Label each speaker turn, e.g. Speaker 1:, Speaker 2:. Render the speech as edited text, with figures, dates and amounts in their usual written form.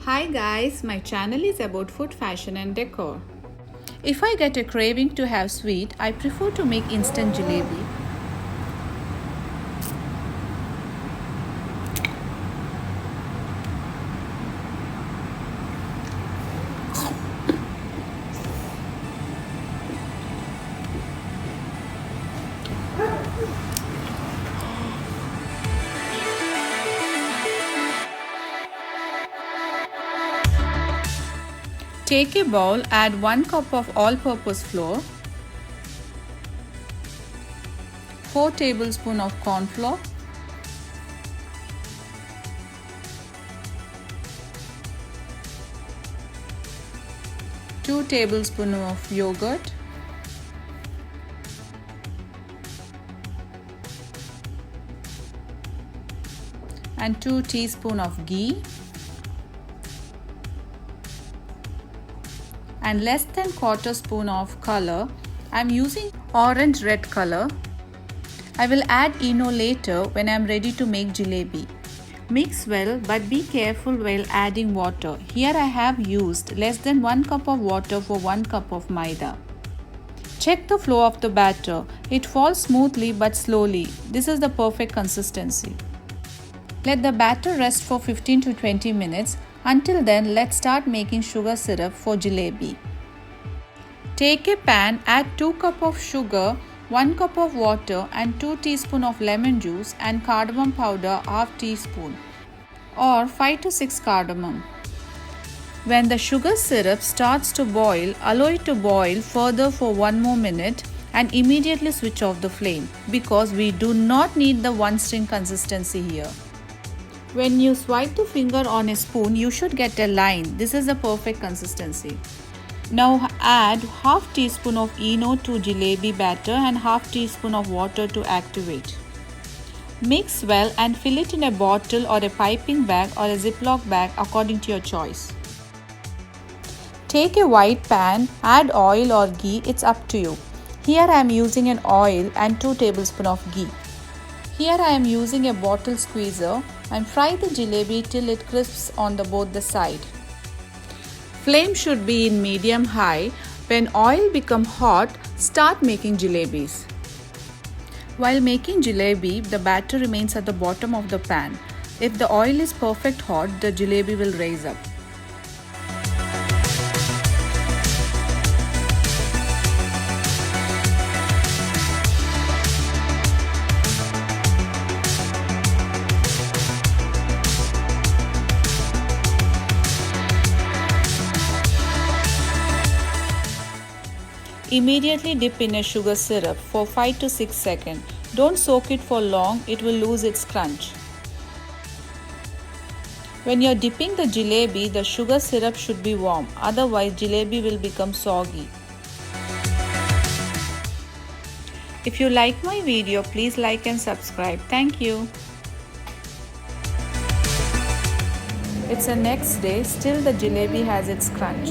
Speaker 1: Hi guys, my channel is about food, fashion and decor. If I get a craving to have sweet, I prefer to make instant jalebi. Take a bowl, add 1 cup of all-purpose flour, 4 tablespoons of corn flour, two tablespoons of yogurt, and 2 teaspoons of ghee, and less than quarter spoon of color. I am using orange red color. I will add Eno later when I am ready to make jalebi. Mix well, but be careful while adding water. Here I have used less than 1 cup of water for 1 cup of maida. Check the flow of the batter. It falls smoothly but slowly. This is the perfect consistency. Let the batter rest for 15 to 20 minutes. Until then, let's start making sugar syrup for jalebi. Take a pan, add 2 cups of sugar, 1 cup of water and 2 teaspoons of lemon juice and cardamom powder half teaspoon or 5 to 6 cardamom. When the sugar syrup starts to boil, allow it to boil further for 1 more minute and immediately switch off the flame because we do not need the one string consistency here. When you swipe the finger on a spoon, you should get a line. This is the perfect consistency. Now add half teaspoon of Eno to jalebi batter and half teaspoon of water to activate. Mix well and fill it in a bottle or a piping bag or a Ziploc bag according to your choice. Take a wide pan, add oil or ghee, it's up to you. Here I am using an oil and 2 tablespoons of ghee. Here I am using a bottle squeezer and fry the jalebi till it crisps on both the side. Flame should be in medium high. When oil becomes hot, start making jalebis. While making jalebi, the batter remains at the bottom of the pan. If the oil is perfect hot, the jalebi will raise up. Immediately dip in a sugar syrup for 5 to 6 seconds. Don't soak it for long, it will lose its crunch. When you are dipping the jalebi, the sugar syrup should be warm, otherwise jalebi will become soggy. If you like my video, please like and subscribe. Thank you. It's the next day, still the jalebi has its crunch.